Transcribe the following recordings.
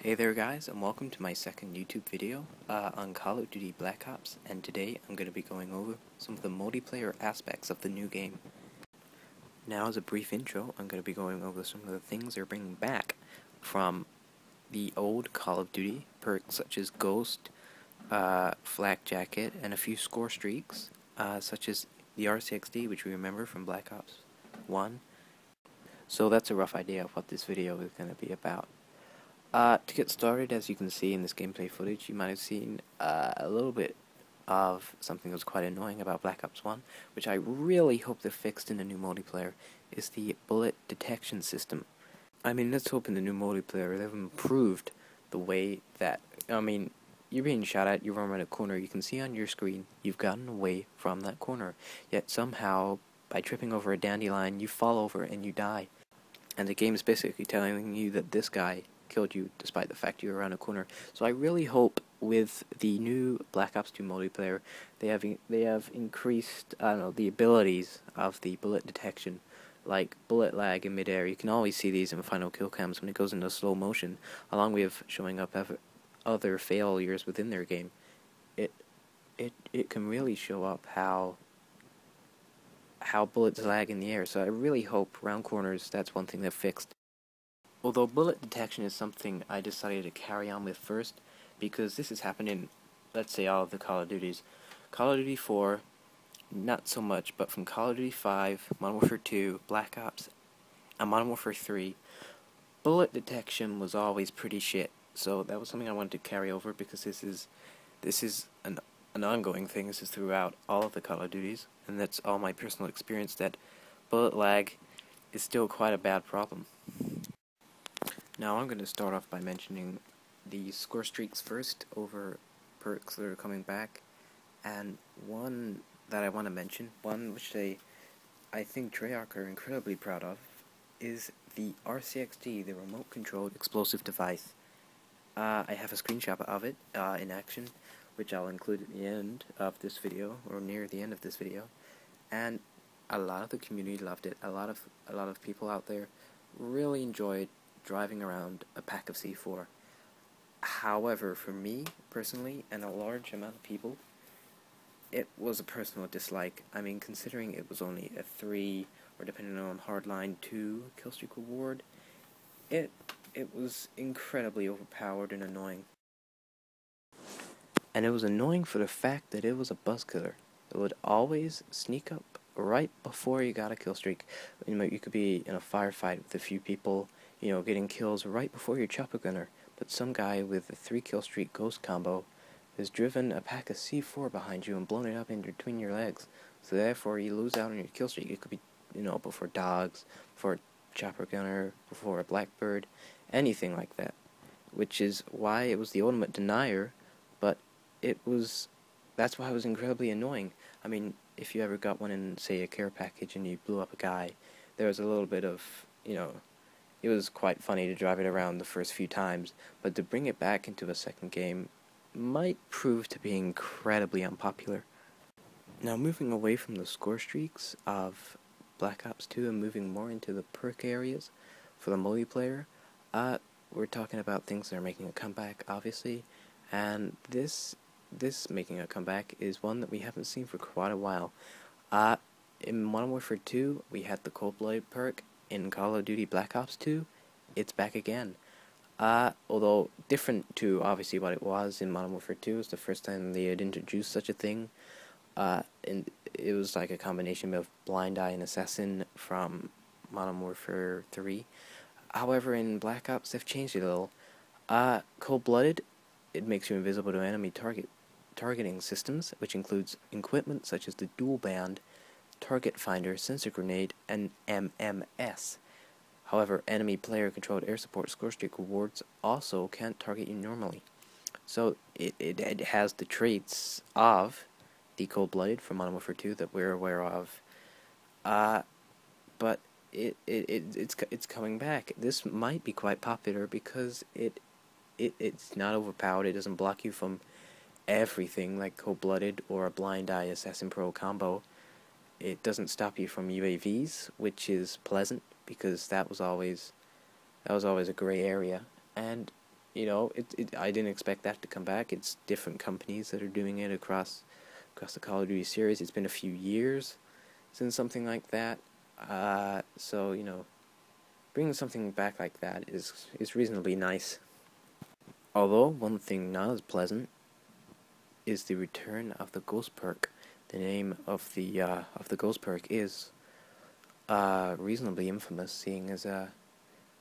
Hey there guys, and welcome to my second YouTube video on Call of Duty Black Ops, and today I'm going to be going over some of the multiplayer aspects of the new game. Now, as a brief intro, I'm going to be going over some of the things they're bringing back from the old Call of Duty, perks such as Ghost, Flak Jacket, and a few score streaks, such as the RCXD, which we remember from Black Ops 1. So that's a rough idea of what this video is going to be about. To get started, as you can see in this gameplay footage, you might have seen a little bit of something that was quite annoying about Black Ops 1, which I really hope they're fixed in the new multiplayer, is the bullet detection system. I mean, let's hope in the new multiplayer they've improved the way that, you're being shot at, you run around a corner, you can see on your screen you've gotten away from that corner, yet somehow, by tripping over a dandelion, you fall over and you die. And the game is basically telling you that this guy killed you despite the fact you were around a corner. So I really hope with the new Black Ops 2 multiplayer they have increased, the abilities of the bullet detection, like bullet lag in midair. You can always see these in final kill cams when it goes into slow motion, along with showing up other failures within their game. It can really show up how bullets lag in the air. So I really hope round corners that's one thing they've fixed. Although bullet detection is something I decided to carry on with first, because this has happened in, let's say, all of the Call of Duties. Call of Duty 4, not so much, but from Call of Duty 5, Modern Warfare 2, Black Ops, and Modern Warfare 3, bullet detection was always pretty shit. So that was something I wanted to carry over, because this is an ongoing thing. This is throughout all of the Call of Duties, and that's all my personal experience, that bullet lag is still quite a bad problem. Now I'm going to start off by mentioning the score streaks first over perks that are coming back, and one that I want to mention, one which I think Treyarch are incredibly proud of, is the RCXD, the remote controlled explosive device. I have a screenshot of it in action, which I'll include at the end of this video, or near the end of this video, and a lot of the community loved it. A lot of people out there really enjoyed driving around a pack of C4. However, for me, personally, and a large amount of people, it was a personal dislike. I mean, considering it was only a 3, or depending on hardline, 2 killstreak reward, it was incredibly overpowered and annoying. And it was annoying for the fact that it was a buzz killer. It would always sneak up right before you got a killstreak. You could be in a firefight with a few people, getting kills right before your chopper gunner, but some guy with a 3 kill streak ghost combo has driven a pack of C4 behind you and blown it up in between your legs, so therefore you lose out on your kill streak. It could be, before dogs, before a chopper gunner, before a blackbird, anything like that, which is why it was the ultimate denier, but that's why it was incredibly annoying. I mean, if you ever got one in, say, a care package and you blew up a guy, there was a little bit of, it was quite funny to drive it around the first few times, but to bring it back into a second game might prove to be incredibly unpopular. Now, moving away from the score streaks of Black Ops 2 and moving more into the perk areas for the multiplayer, we're talking about things that are making a comeback, obviously, and this making a comeback is one that we haven't seen for quite a while. In Modern Warfare 2, we had the cold-blooded perk. In Call of Duty Black Ops 2, it's back again. Although different to obviously what it was in Modern Warfare 2. It was the first time they had introduced such a thing. And it was like a combination of Blind Eye and Assassin from Modern Warfare 3. However, in Black Ops, they've changed it a little. Cold-blooded, it makes you invisible to enemy targeting systems, which includes equipment such as the dual band, target finder, sensor grenade, and MMS. However, enemy player-controlled air support score streak rewards also can't target you normally. So it has the traits of the cold-blooded from Modern Warfare 2 that we're aware of. But it's coming back. This might be quite popular because it's not overpowered. It doesn't block you from everything like cold-blooded or a Blind Eye Assassin Pro combo. It doesn't stop you from UAVs, which is pleasant, because that was always a gray area. And I didn't expect that to come back. It's different companies that are doing it across the Call of Duty series. It's been a few years since something like that. So bringing something back like that is reasonably nice. Although one thing not as pleasant is the return of the Ghost perk. The name of the Ghost perk is reasonably infamous, seeing as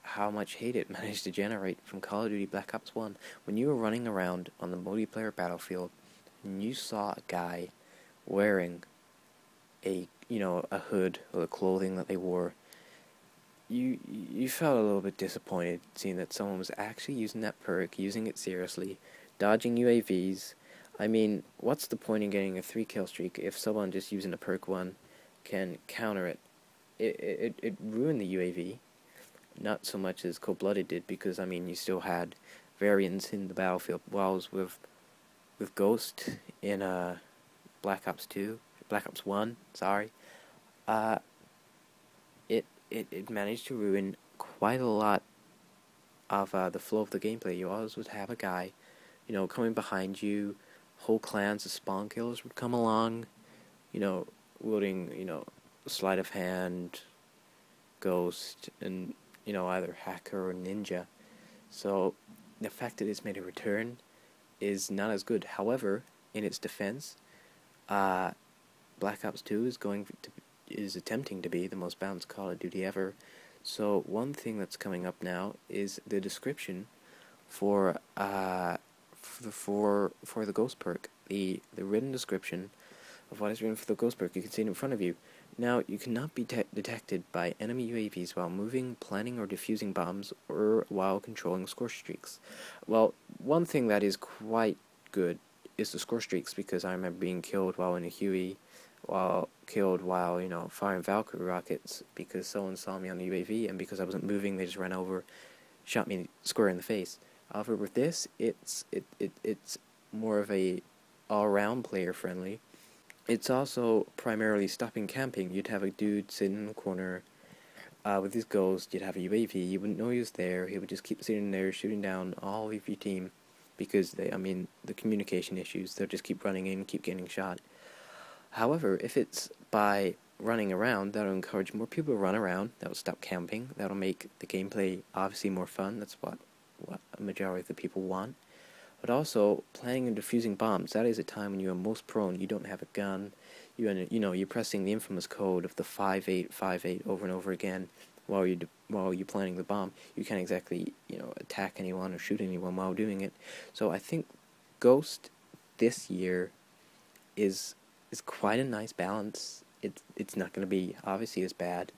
how much hate it managed to generate from Call of Duty Black Ops 1. When you were running around on the multiplayer battlefield and you saw a guy wearing a hood or the clothing that they wore, you felt a little bit disappointed seeing that someone was actually using that perk, using it seriously, dodging UAVs. I mean, what's the point in getting a 3-kill streak if someone just using a perk 1 can counter it? It ruined the UAV, not so much as Cold-Blooded did, because I mean you still had variants in the battlefield. While with Ghost in Black Ops 1, sorry, it managed to ruin quite a lot of the flow of the gameplay. You always would have a guy, coming behind you. Whole clans of spawn killers would come along, wielding, sleight of hand, Ghost, and either hacker or ninja. So the fact that it's made a return is not as good. However, in its defense, Black Ops 2 is attempting to be the most balanced Call of Duty ever. So one thing that's coming up now is the description for the Ghost perk. The written description of what is written for the Ghost perk. You can see it in front of you. Now, you cannot be detected by enemy UAVs while moving, planting, or defusing bombs, or while controlling scorestreaks. Well, one thing that is quite good is the scorestreaks, because I remember being killed while in a Huey, while firing Valkyrie rockets, because someone saw me on the UAV, and because I wasn't moving, they just ran over, shot me square in the face. However, with this, it's more of a all-round player friendly. It's also primarily stopping camping. You'd have a dude sitting in the corner with his Ghost. You'd have a UAV. You wouldn't know he was there. He would just keep sitting there shooting down all of your team because the communication issues. They'll just keep running in, keep getting shot. However, if it's by running around, that'll encourage more people to run around. That'll stop camping. That'll make the gameplay obviously more fun. That's what a majority of the people want. But also, planting and defusing bombs, that is a time when you are most prone. You don't have a gun. You're pressing the infamous code of the 5858 over and over again while you're planting the bomb. You can't exactly, attack anyone or shoot anyone while doing it. So I think Ghost this year is quite a nice balance. It's not going to be obviously as bad.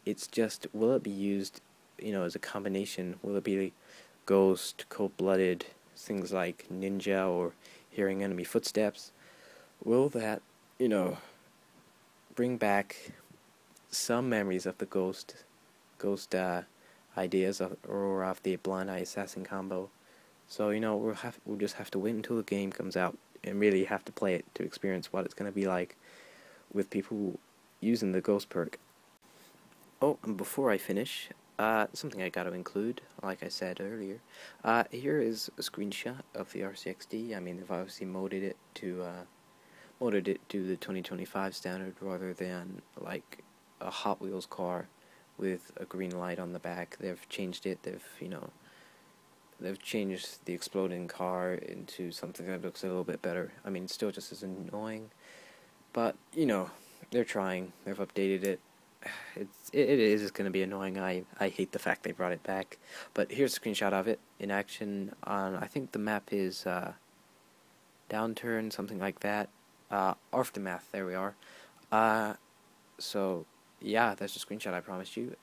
It's just, will it be used, as a combination? Will it be Ghost, Cold-Blooded, things like ninja or hearing enemy footsteps? Will that, bring back some memories of the Ghost ideas or of the blind eye assassin combo? So we'll just have to wait until the game comes out and really have to play it to experience what it's going to be like with people using the Ghost perk. Oh, and before I finish, something I got to include, like I said earlier. Here is a screenshot of the RCXD. I mean, they've obviously modded it to the 2025 standard rather than like a Hot Wheels car with a green light on the back. They've changed it. They've changed the exploding car into something that looks a little bit better. I mean, it's still just as annoying, but they're trying. They've updated it. It is going to be annoying. I hate the fact they brought it back. But here's a screenshot of it in action on, I think the map is Downturn, something like that. Aftermath, there we are. So yeah, that's a screenshot I promised you.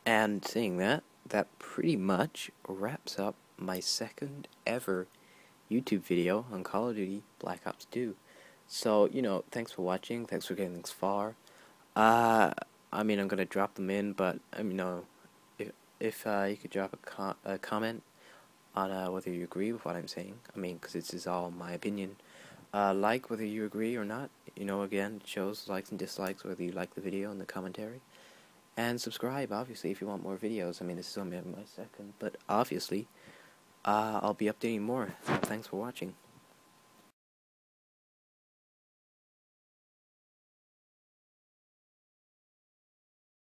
And saying that pretty much wraps up my second ever YouTube video on Call of Duty Black Ops 2. So, thanks for watching, thanks for getting this far. I mean, I'm gonna drop them in, but if you could drop a comment on whether you agree with what I'm saying. I mean, because this is all my opinion. Like whether you agree or not. Again, it shows likes and dislikes whether you like the video and the commentary. And subscribe, obviously, if you want more videos. I mean, this is only my second, but obviously, I'll be updating more. Thanks for watching.